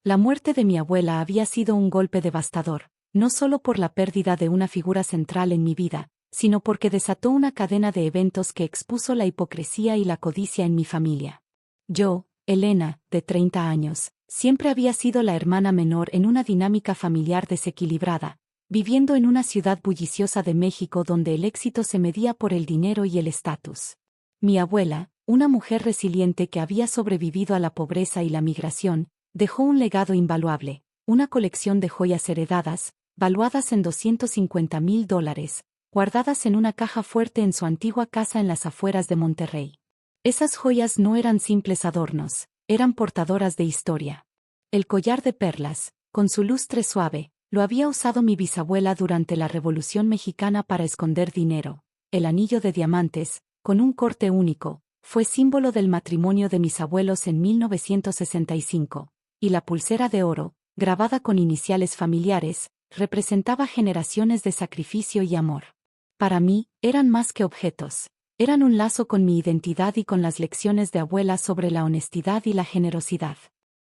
La muerte de mi abuela había sido un golpe devastador, no solo por la pérdida de una figura central en mi vida, sino porque desató una cadena de eventos que expuso la hipocresía y la codicia en mi familia. Yo, Elena, de 30 años, siempre había sido la hermana menor en una dinámica familiar desequilibrada, viviendo en una ciudad bulliciosa de México donde el éxito se medía por el dinero y el estatus. Mi abuela, una mujer resiliente que había sobrevivido a la pobreza y la migración, dejó un legado invaluable, una colección de joyas heredadas, valuadas en $250,000, guardadas en una caja fuerte en su antigua casa en las afueras de Monterrey. Esas joyas no eran simples adornos, eran portadoras de historia. El collar de perlas, con su lustre suave, lo había usado mi bisabuela durante la Revolución Mexicana para esconder dinero. El anillo de diamantes, con un corte único, fue símbolo del matrimonio de mis abuelos en 1965, y la pulsera de oro, grabada con iniciales familiares, representaba generaciones de sacrificio y amor. Para mí, eran más que objetos. Eran un lazo con mi identidad y con las lecciones de abuela sobre la honestidad y la generosidad.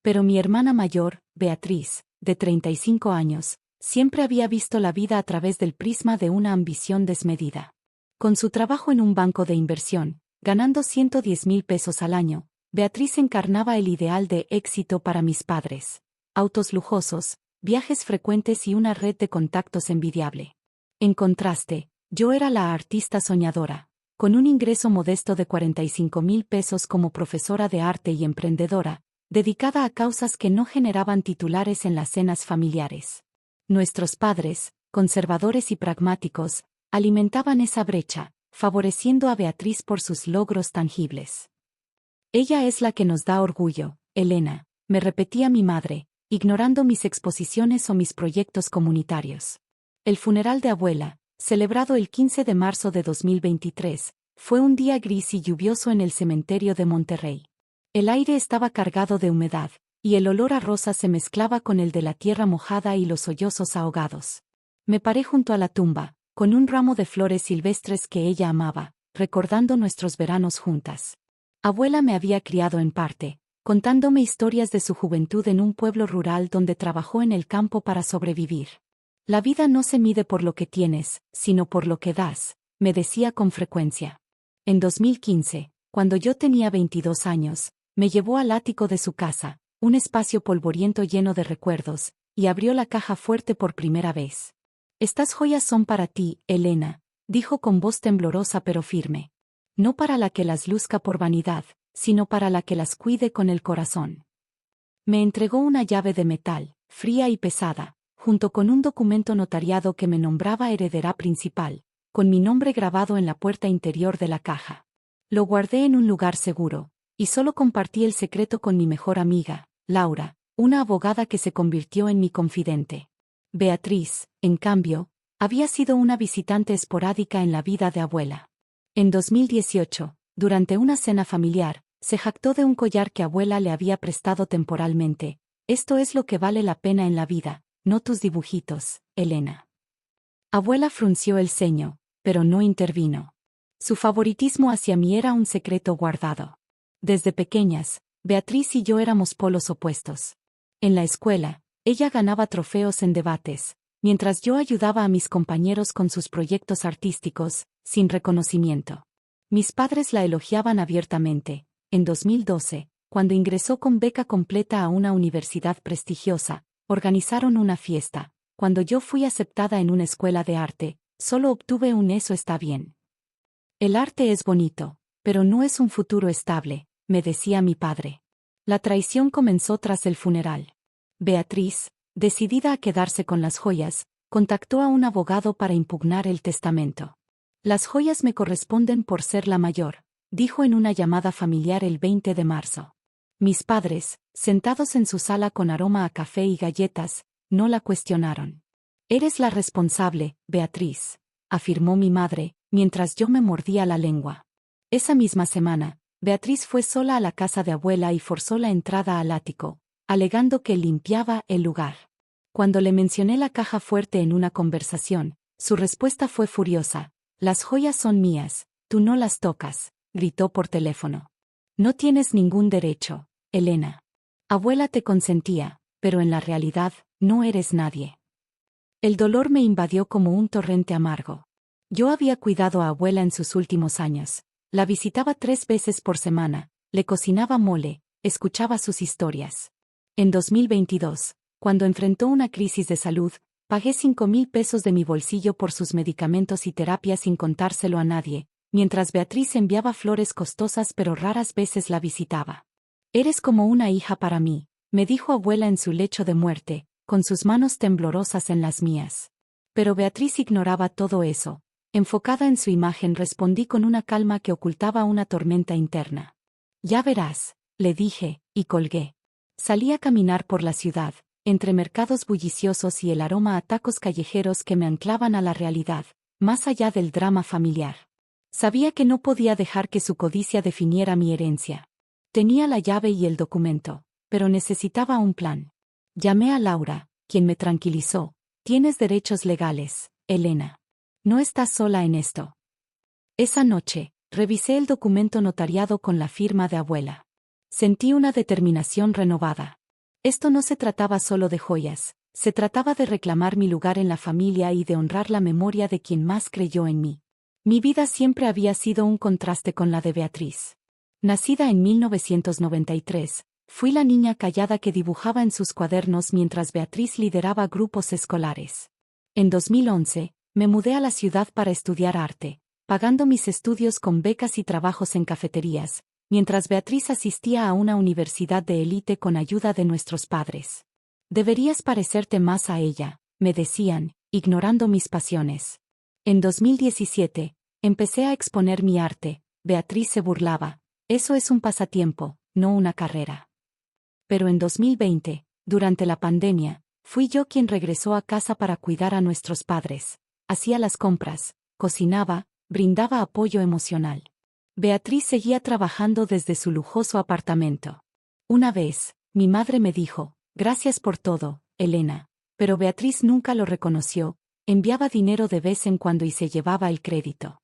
Pero mi hermana mayor, Beatriz, de 35 años, siempre había visto la vida a través del prisma de una ambición desmedida. Con su trabajo en un banco de inversión, ganando $110,000 al año, Beatriz encarnaba el ideal de éxito para mis padres. Autos lujosos, viajes frecuentes y una red de contactos envidiable. En contraste, yo era la artista soñadora, con un ingreso modesto de $45,000 como profesora de arte y emprendedora, dedicada a causas que no generaban titulares en las cenas familiares. Nuestros padres, conservadores y pragmáticos, alimentaban esa brecha, favoreciendo a Beatriz por sus logros tangibles. Ella es la que nos da orgullo, Elena, me repetía mi madre, ignorando mis exposiciones o mis proyectos comunitarios. El funeral de abuela, celebrado el 15 de marzo de 2023, fue un día gris y lluvioso en el cementerio de Monterrey. El aire estaba cargado de humedad, y el olor a rosas se mezclaba con el de la tierra mojada y los sollozos ahogados. Me paré junto a la tumba, con un ramo de flores silvestres que ella amaba, recordando nuestros veranos juntas. Abuela me había criado en parte, contándome historias de su juventud en un pueblo rural donde trabajó en el campo para sobrevivir. La vida no se mide por lo que tienes, sino por lo que das, me decía con frecuencia. En 2015, cuando yo tenía 22 años, me llevó al ático de su casa, un espacio polvoriento lleno de recuerdos, y abrió la caja fuerte por primera vez. Estas joyas son para ti, Elena, dijo con voz temblorosa pero firme. No para la que las luzca por vanidad, sino para la que las cuide con el corazón. Me entregó una llave de metal, fría y pesada, junto con un documento notariado que me nombraba heredera principal, con mi nombre grabado en la puerta interior de la caja. Lo guardé en un lugar seguro, y solo compartí el secreto con mi mejor amiga, Laura, una abogada que se convirtió en mi confidente. Beatriz, en cambio, había sido una visitante esporádica en la vida de abuela. En 2018, durante una cena familiar, se jactó de un collar que abuela le había prestado temporalmente. Esto es lo que vale la pena en la vida, no tus dibujitos, Elena. Abuela frunció el ceño, pero no intervino. Su favoritismo hacia mí era un secreto guardado. Desde pequeñas, Beatriz y yo éramos polos opuestos. En la escuela, ella ganaba trofeos en debates, mientras yo ayudaba a mis compañeros con sus proyectos artísticos, sin reconocimiento. Mis padres la elogiaban abiertamente. En 2012, cuando ingresó con beca completa a una universidad prestigiosa, organizaron una fiesta. Cuando yo fui aceptada en una escuela de arte, solo obtuve un "eso está bien". El arte es bonito, pero no es un futuro estable, me decía mi padre. La traición comenzó tras el funeral. Beatriz, decidida a quedarse con las joyas, contactó a un abogado para impugnar el testamento. Las joyas me corresponden por ser la mayor, dijo en una llamada familiar el 20 de marzo. Mis padres, sentados en su sala con aroma a café y galletas, no la cuestionaron. Eres la responsable, Beatriz, afirmó mi madre, mientras yo me mordía la lengua. Esa misma semana, Beatriz fue sola a la casa de abuela y forzó la entrada al ático, alegando que limpiaba el lugar. Cuando le mencioné la caja fuerte en una conversación, su respuesta fue furiosa. Las joyas son mías, tú no las tocas, gritó por teléfono. No tienes ningún derecho, Elena. Abuela te consentía, pero en la realidad, no eres nadie. El dolor me invadió como un torrente amargo. Yo había cuidado a abuela en sus últimos años. La visitaba 3 veces por semana, le cocinaba mole, escuchaba sus historias. En 2022, cuando enfrentó una crisis de salud, pagué 5,000 pesos de mi bolsillo por sus medicamentos y terapias sin contárselo a nadie, mientras Beatriz enviaba flores costosas pero raras veces la visitaba. Eres como una hija para mí, me dijo abuela en su lecho de muerte, con sus manos temblorosas en las mías. Pero Beatriz ignoraba todo eso. Enfocada en su imagen respondí con una calma que ocultaba una tormenta interna. Ya verás, le dije, y colgué. Salí a caminar por la ciudad, entre mercados bulliciosos y el aroma a tacos callejeros que me anclaban a la realidad, más allá del drama familiar. Sabía que no podía dejar que su codicia definiera mi herencia. Tenía la llave y el documento, pero necesitaba un plan. Llamé a Laura, quien me tranquilizó. Tienes derechos legales, Elena. No estás sola en esto. Esa noche, revisé el documento notariado con la firma de abuela. Sentí una determinación renovada. Esto no se trataba solo de joyas, se trataba de reclamar mi lugar en la familia y de honrar la memoria de quien más creyó en mí. Mi vida siempre había sido un contraste con la de Beatriz. Nacida en 1993, fui la niña callada que dibujaba en sus cuadernos mientras Beatriz lideraba grupos escolares. En 2011, me mudé a la ciudad para estudiar arte, pagando mis estudios con becas y trabajos en cafeterías, mientras Beatriz asistía a una universidad de élite con ayuda de nuestros padres. Deberías parecerte más a ella, me decían, ignorando mis pasiones. En 2017, empecé a exponer mi arte. Beatriz se burlaba. Eso es un pasatiempo, no una carrera. Pero en 2020, durante la pandemia, fui yo quien regresó a casa para cuidar a nuestros padres. Hacía las compras, cocinaba, brindaba apoyo emocional. Beatriz seguía trabajando desde su lujoso apartamento. Una vez, mi madre me dijo, gracias por todo, Elena, pero Beatriz nunca lo reconoció, enviaba dinero de vez en cuando y se llevaba el crédito.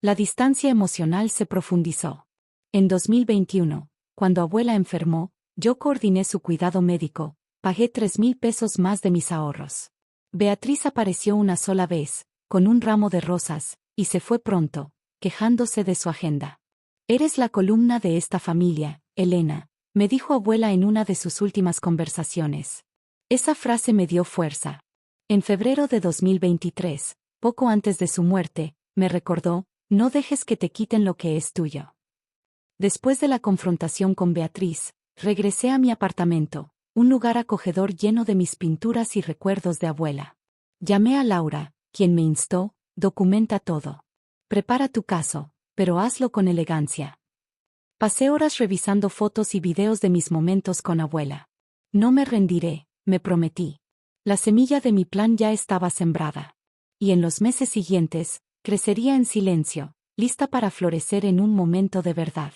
La distancia emocional se profundizó. En 2021, cuando abuela enfermó, yo coordiné su cuidado médico, pagué 3,000 pesos más de mis ahorros. Beatriz apareció una sola vez, con un ramo de rosas, y se fue pronto, quejándose de su agenda. Eres la columna de esta familia, Elena, me dijo abuela en una de sus últimas conversaciones. Esa frase me dio fuerza. En febrero de 2023, poco antes de su muerte, me recordó, no dejes que te quiten lo que es tuyo. Después de la confrontación con Beatriz, regresé a mi apartamento, un lugar acogedor lleno de mis pinturas y recuerdos de abuela. Llamé a Laura, quien me instó, documenta todo. Prepara tu caso, pero hazlo con elegancia. Pasé horas revisando fotos y videos de mis momentos con abuela. No me rendiré, me prometí. La semilla de mi plan ya estaba sembrada. Y en los meses siguientes, crecería en silencio, lista para florecer en un momento de verdad.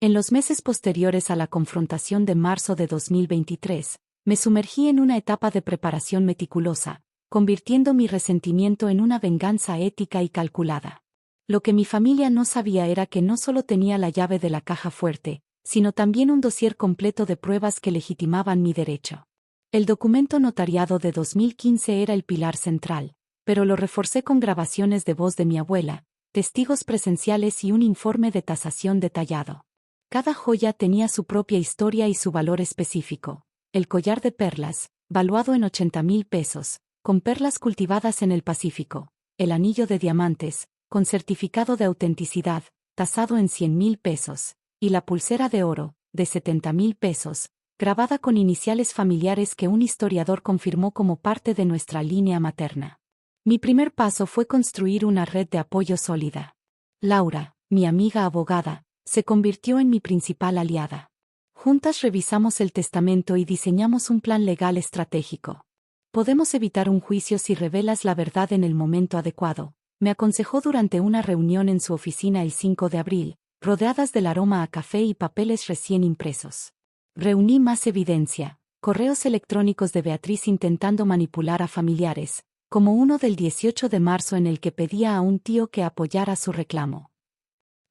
En los meses posteriores a la confrontación de marzo de 2023, me sumergí en una etapa de preparación meticulosa, convirtiendo mi resentimiento en una venganza ética y calculada. Lo que mi familia no sabía era que no solo tenía la llave de la caja fuerte, sino también un dossier completo de pruebas que legitimaban mi derecho. El documento notariado de 2015 era el pilar central, pero lo reforcé con grabaciones de voz de mi abuela, testigos presenciales y un informe de tasación detallado. Cada joya tenía su propia historia y su valor específico. El collar de perlas, valuado en 80,000 pesos, con perlas cultivadas en el Pacífico. El anillo de diamantes, con certificado de autenticidad, tasado en 100,000 pesos. Y la pulsera de oro, de 70,000 pesos, grabada con iniciales familiares que un historiador confirmó como parte de nuestra línea materna. Mi primer paso fue construir una red de apoyo sólida. Laura, mi amiga abogada, se convirtió en mi principal aliada. Juntas revisamos el testamento y diseñamos un plan legal estratégico. Podemos evitar un juicio si revelas la verdad en el momento adecuado, me aconsejó durante una reunión en su oficina el 5 de abril, rodeadas del aroma a café y papeles recién impresos. Reuní más evidencia, correos electrónicos de Beatriz intentando manipular a familiares, como uno del 18 de marzo en el que pedía a un tío que apoyara su reclamo.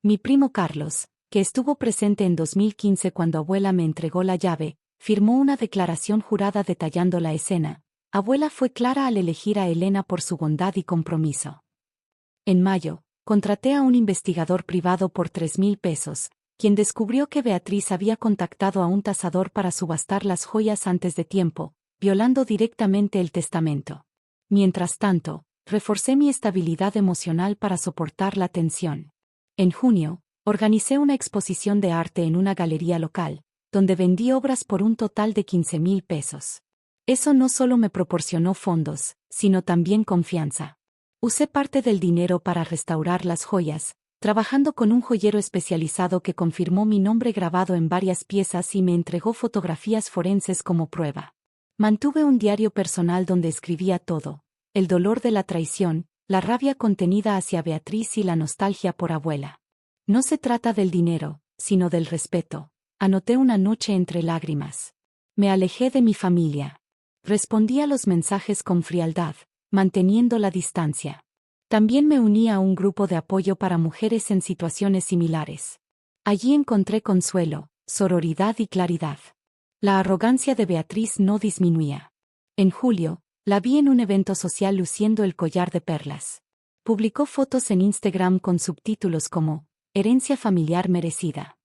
Mi primo Carlos, que estuvo presente en 2015 cuando abuela me entregó la llave, firmó una declaración jurada detallando la escena. Abuela fue clara al elegir a Elena por su bondad y compromiso. En mayo, contraté a un investigador privado por 3,000 pesos, quien descubrió que Beatriz había contactado a un tasador para subastar las joyas antes de tiempo, violando directamente el testamento. Mientras tanto, reforcé mi estabilidad emocional para soportar la tensión. En junio, organicé una exposición de arte en una galería local, donde vendí obras por un total de 15,000 pesos. Eso no solo me proporcionó fondos, sino también confianza. Usé parte del dinero para restaurar las joyas, trabajando con un joyero especializado que confirmó mi nombre grabado en varias piezas y me entregó fotografías forenses como prueba. Mantuve un diario personal donde escribía todo: el dolor de la traición, la rabia contenida hacia Beatriz y la nostalgia por abuela. No se trata del dinero, sino del respeto, anoté una noche entre lágrimas. Me alejé de mi familia. Respondí a los mensajes con frialdad, manteniendo la distancia. También me uní a un grupo de apoyo para mujeres en situaciones similares. Allí encontré consuelo, sororidad y claridad. La arrogancia de Beatriz no disminuía. En julio, la vi en un evento social luciendo el collar de perlas. Publicó fotos en Instagram con subtítulos como "Herencia familiar merecida".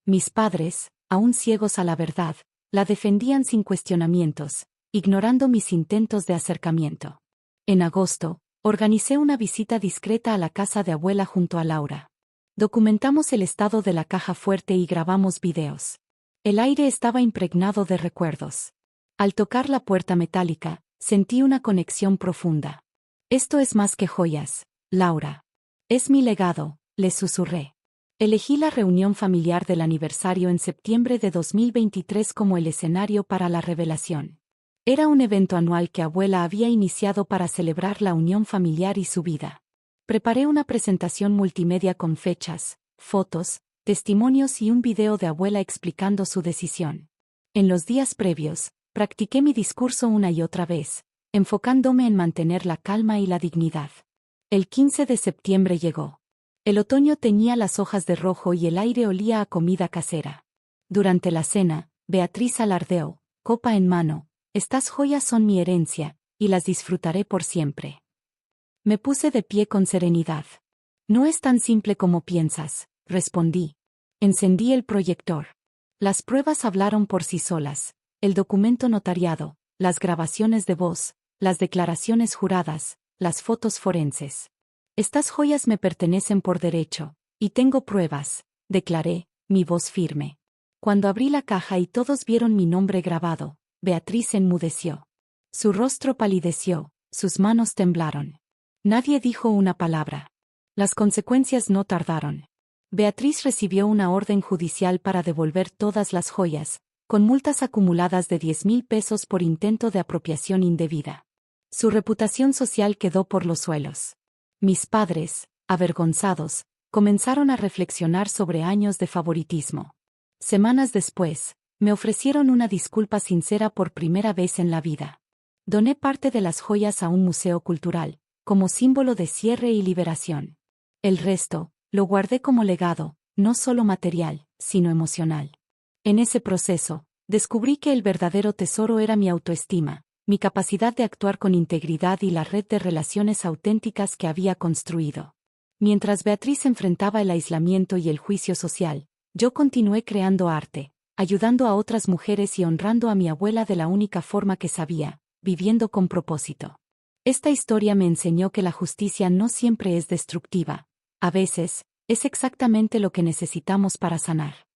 Mis padres, aún ciegos a la verdad, la defendían sin cuestionamientos, ignorando mis intentos de acercamiento. En agosto, organicé una visita discreta a la casa de abuela junto a Laura. Documentamos el estado de la caja fuerte y grabamos videos. El aire estaba impregnado de recuerdos. Al tocar la puerta metálica, sentí una conexión profunda. Esto es más que joyas, Laura. Es mi legado, le susurré. Elegí la reunión familiar del aniversario en septiembre de 2023 como el escenario para la revelación. Era un evento anual que abuela había iniciado para celebrar la unión familiar y su vida. Preparé una presentación multimedia con fechas, fotos, testimonios y un video de abuela explicando su decisión. En los días previos, practiqué mi discurso una y otra vez, enfocándome en mantener la calma y la dignidad. El 15 de septiembre llegó. El otoño teñía las hojas de rojo y el aire olía a comida casera. Durante la cena, Beatriz alardeó, copa en mano: "Estas joyas son mi herencia, y las disfrutaré por siempre". Me puse de pie con serenidad. "No es tan simple como piensas", respondí. Encendí el proyector. Las pruebas hablaron por sí solas: el documento notariado, las grabaciones de voz, las declaraciones juradas, las fotos forenses. "Estas joyas me pertenecen por derecho, y tengo pruebas", declaré, mi voz firme. Cuando abrí la caja y todos vieron mi nombre grabado, Beatriz enmudeció. Su rostro palideció, sus manos temblaron. Nadie dijo una palabra. Las consecuencias no tardaron. Beatriz recibió una orden judicial para devolver todas las joyas, con multas acumuladas de 10,000 pesos por intento de apropiación indebida. Su reputación social quedó por los suelos. Mis padres, avergonzados, comenzaron a reflexionar sobre años de favoritismo. Semanas después, me ofrecieron una disculpa sincera por primera vez en la vida. Doné parte de las joyas a un museo cultural, como símbolo de cierre y liberación. El resto, lo guardé como legado, no solo material, sino emocional. En ese proceso, descubrí que el verdadero tesoro era mi autoestima, mi capacidad de actuar con integridad y la red de relaciones auténticas que había construido. Mientras Beatriz enfrentaba el aislamiento y el juicio social, yo continué creando arte, ayudando a otras mujeres y honrando a mi abuela de la única forma que sabía: viviendo con propósito. Esta historia me enseñó que la justicia no siempre es destructiva. A veces, es exactamente lo que necesitamos para sanar.